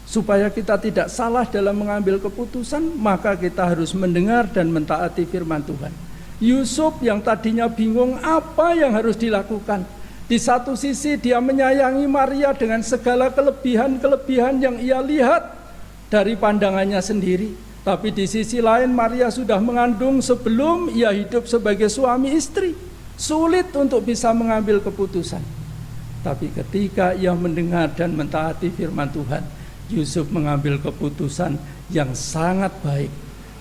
Speaker 2: Supaya kita tidak salah dalam mengambil keputusan, maka kita harus mendengar dan mentaati firman Tuhan. Yusuf yang tadinya bingung apa yang harus dilakukan. Di satu sisi dia menyayangi Maria dengan segala kelebihan-kelebihan yang ia lihat dari pandangannya sendiri. Tapi di sisi lain Maria sudah mengandung sebelum ia hidup sebagai suami istri. Sulit untuk bisa mengambil keputusan. Tapi ketika ia mendengar dan mentaati firman Tuhan, Yusuf mengambil keputusan yang sangat baik.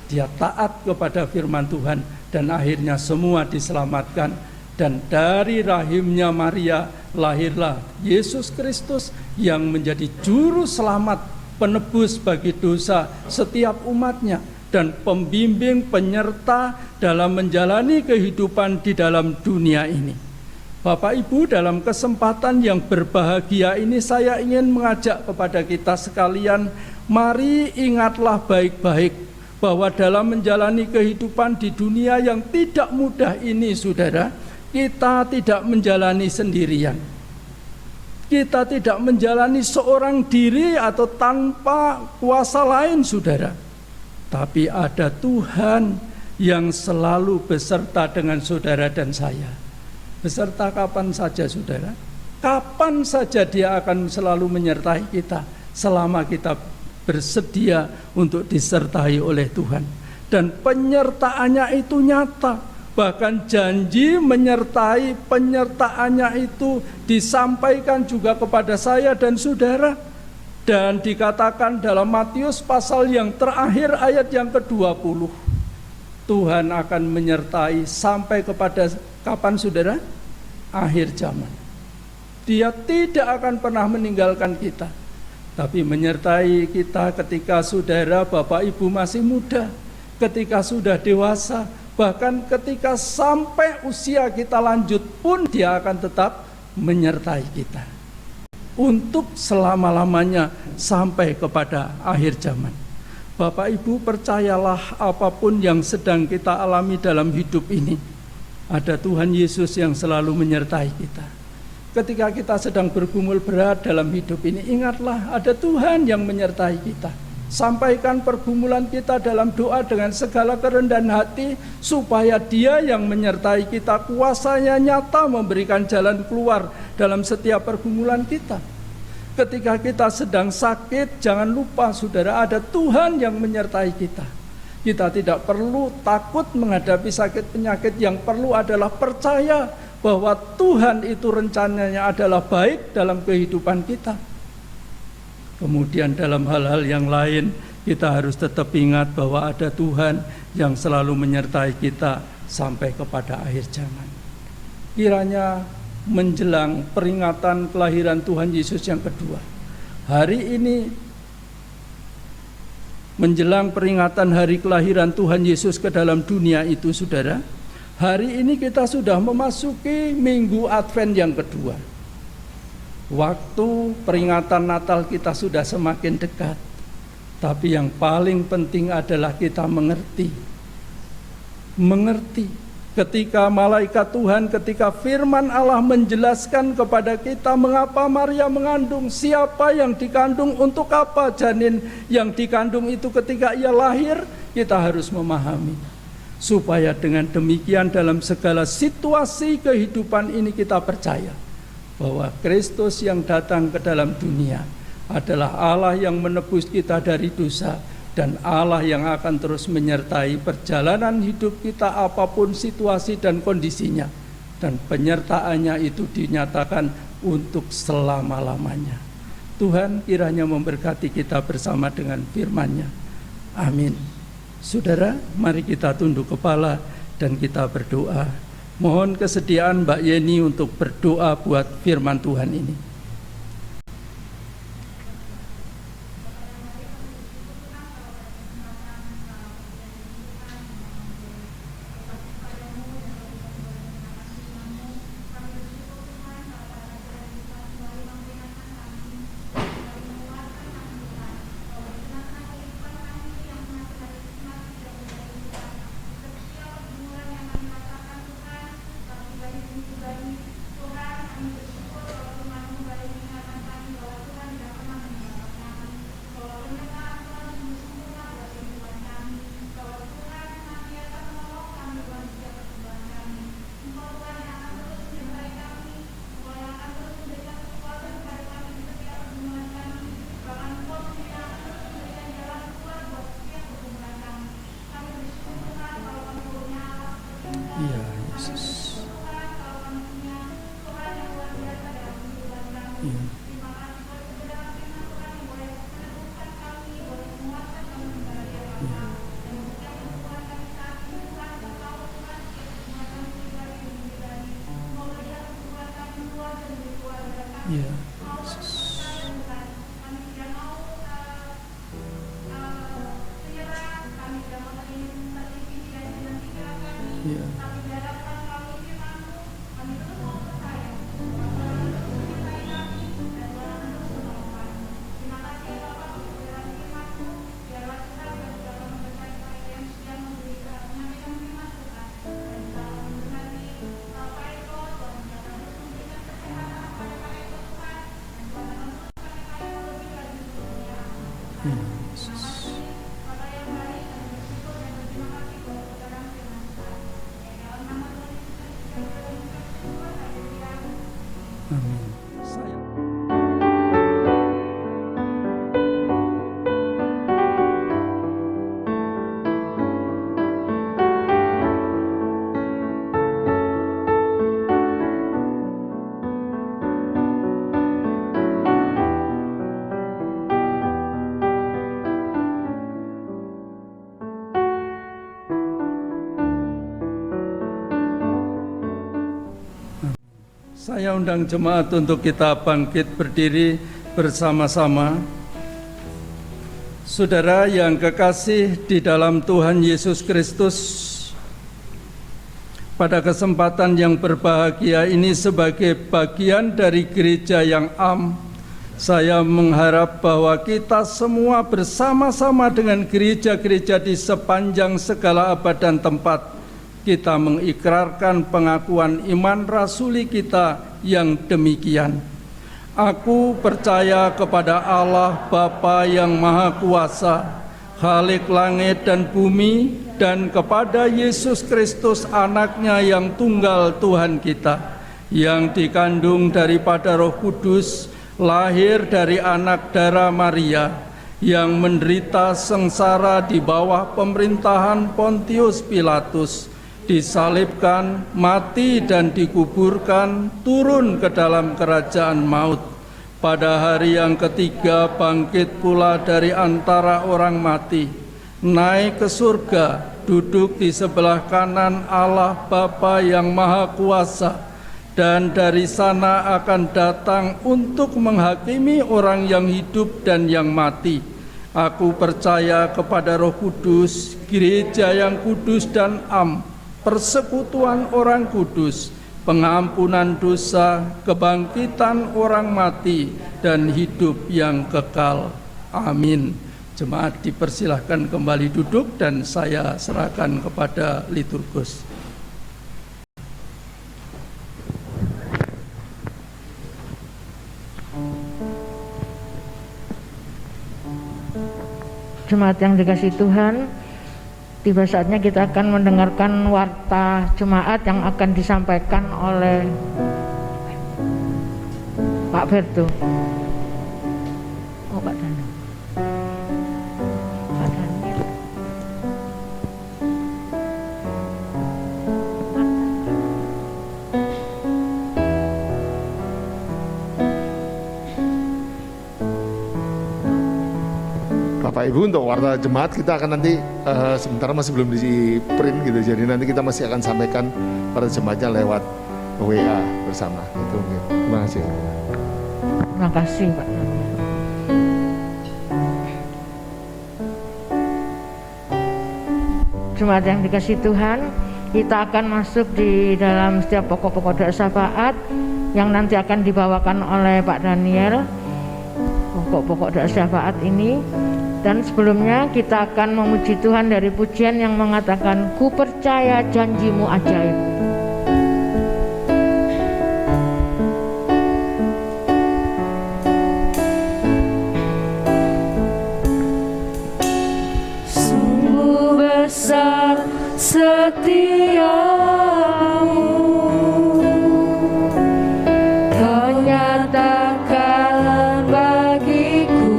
Speaker 2: Dia taat kepada firman Tuhan dan akhirnya semua diselamatkan. Dan dari rahimnya Maria lahirlah Yesus Kristus yang menjadi juru selamat, penebus bagi dosa setiap umatnya, dan pembimbing penyerta dalam menjalani kehidupan di dalam dunia ini. Bapak Ibu, dalam kesempatan yang berbahagia ini saya ingin mengajak kepada kita sekalian, mari ingatlah baik-baik bahwa dalam menjalani kehidupan di dunia yang tidak mudah ini, saudara, kita tidak menjalani sendirian. Kita tidak menjalani seorang diri atau tanpa kuasa lain, saudara. Tapi ada Tuhan yang selalu beserta dengan saudara dan saya. Beserta kapan saja, saudara. Kapan saja dia akan selalu menyertai kita selama kita bersedia untuk disertai oleh Tuhan. Dan penyertaannya itu nyata. Bahkan janji menyertai, penyertaannya itu disampaikan juga kepada saya dan saudara. Dan dikatakan dalam Matius pasal yang terakhir ayat yang ke-20, Tuhan akan menyertai sampai kepada kapan, saudara? Akhir zaman. Dia tidak akan pernah meninggalkan kita, tapi menyertai kita ketika saudara, bapak ibu masih muda, ketika sudah dewasa, bahkan ketika sampai usia kita lanjut pun dia akan tetap menyertai kita untuk selama-lamanya sampai kepada akhir zaman. Bapak Ibu, percayalah apapun yang sedang kita alami dalam hidup ini, ada Tuhan Yesus yang selalu menyertai kita. Ketika kita sedang bergumul berat dalam hidup ini, ingatlah ada Tuhan yang menyertai kita. Sampaikan pergumulan kita dalam doa dengan segala kerendahan hati, supaya Dia yang menyertai kita, kuasanya nyata memberikan jalan keluar dalam setiap pergumulan kita. Ketika kita sedang sakit, jangan lupa saudara, ada Tuhan yang menyertai kita. Kita tidak perlu takut menghadapi sakit penyakit, yang perlu adalah percaya bahwa Tuhan itu rencananya adalah baik dalam kehidupan kita. Kemudian dalam hal-hal yang lain kita harus tetap ingat bahwa ada Tuhan yang selalu menyertai kita sampai kepada akhir zaman. Kiranya menjelang peringatan kelahiran Tuhan Yesus yang kedua, hari ini menjelang peringatan hari kelahiran Tuhan Yesus ke dalam dunia itu, saudara, hari ini kita sudah memasuki minggu Advent yang kedua. Waktu peringatan Natal kita sudah semakin dekat. Tapi yang paling penting adalah kita mengerti. Ketika malaikat Tuhan, ketika firman Allah menjelaskan kepada kita mengapa Maria mengandung, siapa yang dikandung, untuk apa janin yang dikandung itu ketika ia lahir, kita harus memahami. Supaya dengan demikian dalam segala situasi kehidupan ini kita percaya bahwa Kristus yang datang ke dalam dunia adalah Allah yang menebus kita dari dosa dan Allah yang akan terus menyertai perjalanan hidup kita apapun situasi dan kondisinya, dan penyertaannya itu dinyatakan untuk selama-lamanya. Tuhan kiranya memberkati kita bersama dengan firman-Nya. Amin. Saudara, mari kita tunduk kepala dan kita berdoa. Mohon kesediaan Mbak Yeni untuk berdoa buat firman Tuhan ini. Ya Yesus. Ya. Ya. Ya. Ya. Yesus. Amin. Saya undang jemaat untuk kita bangkit berdiri bersama-sama. Saudara yang kekasih di dalam Tuhan Yesus Kristus, pada kesempatan yang berbahagia ini sebagai bagian dari gereja yang am, saya mengharap bahwa kita semua bersama-sama dengan gereja-gereja di sepanjang segala abad dan tempat, kita mengikrarkan pengakuan iman rasuli kita yang demikian. Aku percaya kepada Allah Bapa yang Maha Kuasa, Khalik langit dan bumi, dan kepada Yesus Kristus anaknya yang tunggal Tuhan kita, yang dikandung daripada Roh Kudus, lahir dari anak darah Maria, yang menderita sengsara di bawah pemerintahan Pontius Pilatus, disalibkan, mati dan dikuburkan, turun ke dalam kerajaan maut. Pada hari yang ketiga bangkit pula dari antara orang mati, naik ke surga, duduk di sebelah kanan Allah Bapa yang Maha Kuasa, dan dari sana akan datang untuk menghakimi orang yang hidup dan yang mati. Aku percaya kepada Roh Kudus, gereja yang kudus dan am, persekutuan orang kudus, pengampunan dosa, kebangkitan orang mati, dan hidup yang kekal. Amin. Jemaat dipersilahkan kembali duduk dan saya serahkan kepada liturgus.
Speaker 1: Jemaat yang dikasihi Tuhan, tiba saatnya kita akan mendengarkan warta jemaat yang akan disampaikan oleh Pak Berto. Oh, Pak Daniel. Pak Daniel.
Speaker 4: Bapak Ibu, untuk warta jemaat kita akan nanti sementara masih belum di print gitu, jadi nanti kita masih akan sampaikan pada jemaatnya lewat WA bersama. Itu mungkin. Terima kasih.
Speaker 1: Terima kasih Pak Daniel. Jemaat yang dikasih Tuhan, kita akan masuk di dalam setiap pokok-pokok doa syafaat yang nanti akan dibawakan oleh Pak Daniel. Pokok-pokok doa syafaat ini. Dan sebelumnya kita akan memuji Tuhan dari pujian yang mengatakan, ku percaya janjimu ajaib.
Speaker 3: Sungguh besar setiamu, kau nyatakan bagiku.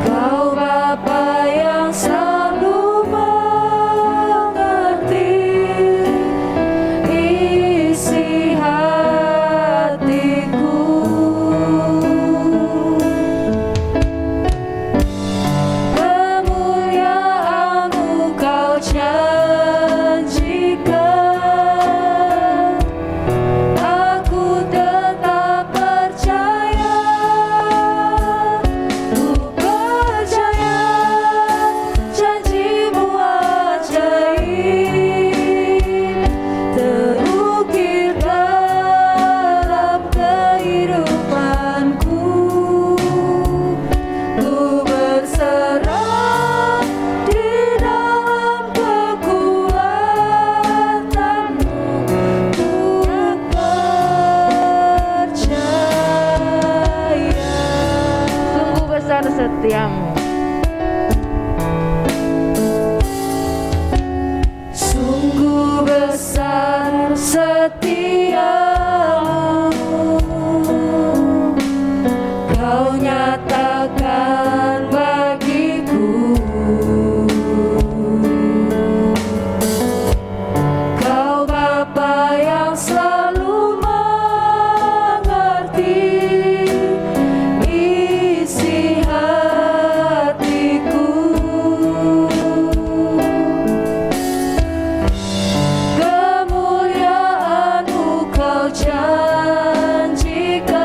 Speaker 3: Kau Bapa yang selalu mengerti isi hatiku. Kemuliaan-Mu Kau janjikan, aku tetap percaya. Ku percaya janji-Mu ajaib, terukir dalam kehidupanku. Ku berserah di dalam kekuatan-Mu. Ku percaya.
Speaker 1: Sungguh besar setiamu.
Speaker 3: Sungguh besar setiamu, Kau nyatakan bagiku. Kau Bapa yang selalu mengerti isi hatiku. Kemuliaan-Mu Kau janjikan,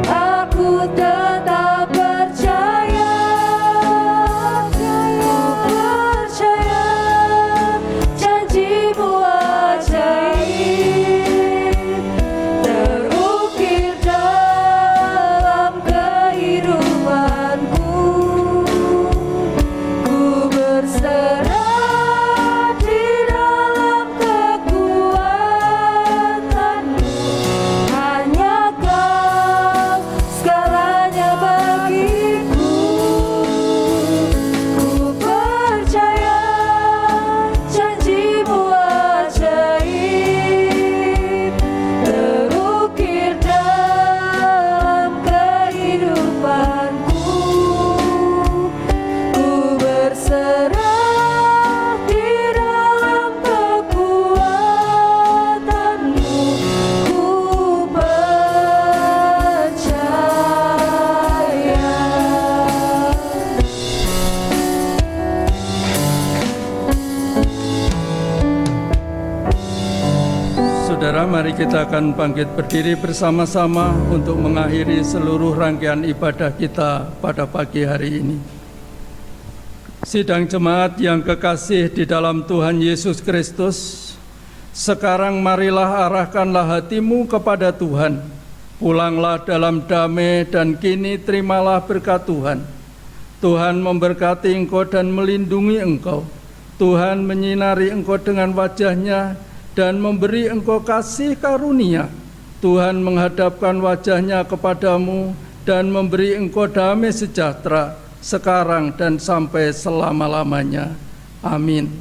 Speaker 3: aku tetap percaya. Ku percaya janji-Mu ajaib, terukir dalam kehidupanku. Ku berserah di dalam kekuatan-Mu. Hanya Kau segalanya bagiku. Ku percaya janji-Mu ajaib, terukir dalam kehidupanku. Ku berserah di dalam kekuatan-Mu. Ku percaya.
Speaker 2: Saudara, mari kita akan bangkit berdiri bersama-sama untuk mengakhiri seluruh rangkaian ibadah kita pada pagi hari ini. Sidang jemaat yang kekasih di dalam Tuhan Yesus Kristus, sekarang marilah arahkanlah hatimu kepada Tuhan. Pulanglah dalam damai dan kini terimalah berkat Tuhan. Tuhan memberkati engkau dan melindungi engkau. Tuhan menyinari engkau dengan wajah-Nya dan memberi engkau kasih karunia. Tuhan menghadapkan wajah-Nya kepadamu dan memberi engkau damai sejahtera sekarang dan sampai selama-lamanya. Amin.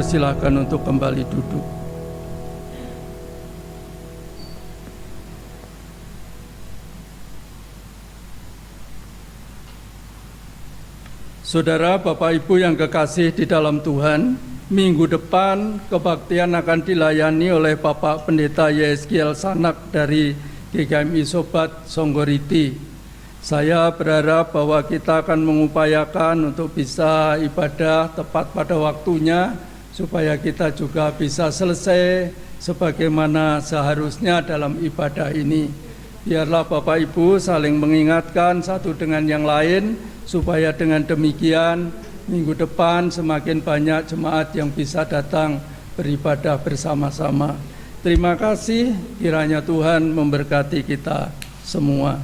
Speaker 2: dipersilahkan untuk kembali duduk. Saudara, Bapak, Ibu yang kekasih di dalam Tuhan, minggu depan kebaktian akan dilayani oleh Bapak Pendeta Yeskiel Sanak dari GKMI Sobat Songgoriti. Saya berharap bahwa kita akan mengupayakan untuk bisa ibadah tepat pada waktunya, supaya kita juga bisa selesai sebagaimana seharusnya dalam ibadah ini. Biarlah Bapak Ibu saling mengingatkan satu dengan yang lain, supaya dengan demikian minggu depan semakin banyak jemaat yang bisa datang beribadah bersama-sama. Terima kasih, kiranya Tuhan memberkati kita semua.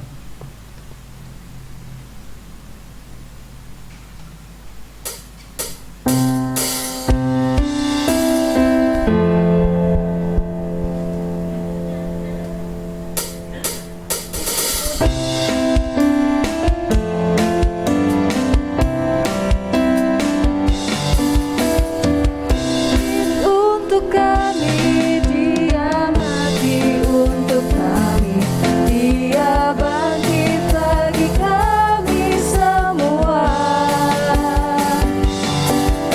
Speaker 3: untuk kami, Dia mati untuk kami, Dia bangkit bagi kami semua.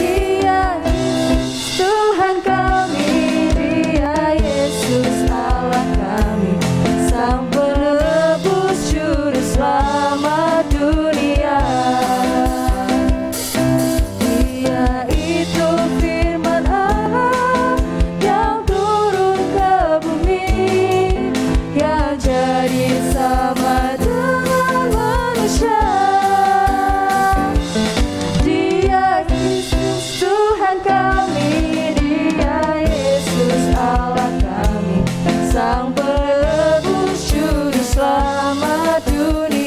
Speaker 3: Dia Tuhan kami, Dia Yesus Allah kami, Sang Penebus Juru Selamat dunia. Dia itu firman Allah yang turun ke bumi, yang jadi sama dengan manusia. Dia Yesus Tuhan kami, Dia Yesus Allah kami, Sang Penebus Juru Selamat dunia.